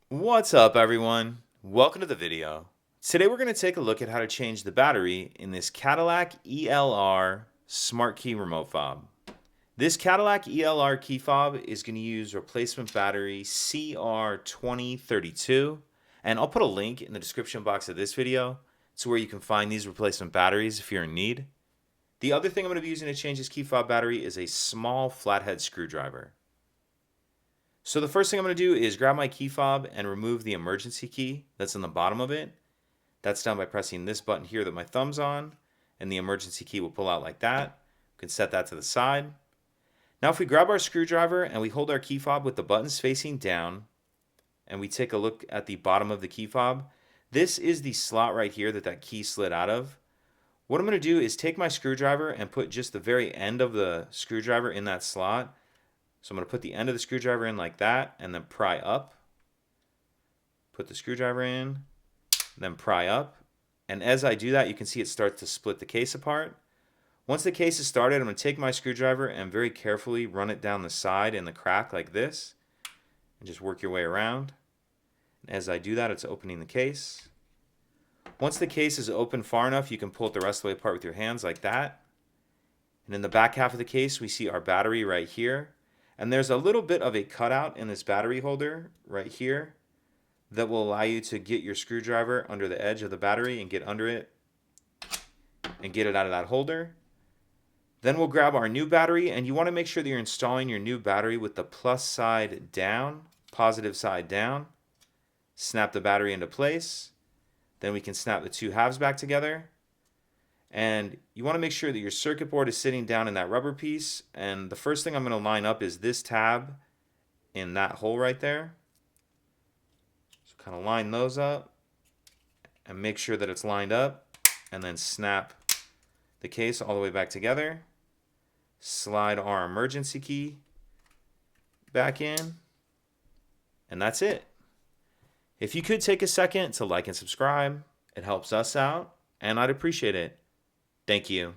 What's up, everyone? Welcome to the video. Today we're going to take a look at how to change the battery in this Cadillac ELR smart key remote fob. This Cadillac ELR key fob is going to use replacement battery CR2032, and I'll put a link in the description box of this video to where you can find these replacement batteries if you're in need. The other thing I'm going to be using to change this key fob battery is a small flathead screwdriver. So the first thing I'm going to do is grab my key fob and remove the emergency key that's in the bottom of it. That's done by pressing this button here that my thumb's on, and the emergency key will pull out like that. We can set that to the side. Now if we grab our screwdriver and we hold our key fob with the buttons facing down, and we take a look at the bottom of the key fob, this is the slot right here that key slid out of. What I'm going to do is take my screwdriver and put just the very end of the screwdriver in that slot. So I'm going to put the end of the screwdriver in like that and then pry up. Put the screwdriver in, then pry up. And as I do that, you can see it starts to split the case apart. Once the case is started, I'm going to take my screwdriver and very carefully run it down the side in the crack like this. And just work your way around. And as I do that, it's opening the case. Once the case is open far enough, you can pull it the rest of the way apart with your hands like that. And in the back half of the case, we see our battery right here. And there's a little bit of a cutout in this battery holder right here that will allow you to get your screwdriver under the edge of the battery and get under it and get it out of that holder. Then we'll grab our new battery, and you want to make sure that you're installing your new battery with the plus side down, positive side down. Snap the battery into place. Then we can snap the two halves back together. And you want to make sure that your circuit board is sitting down in that rubber piece. And the first thing I'm going to line up is this tab in that hole right there. So kind of line those up and make sure that it's lined up. And then snap the case all the way back together. Slide our emergency key back in. And that's it. If you could take a second to like and subscribe, it helps us out, and I'd appreciate it. Thank you.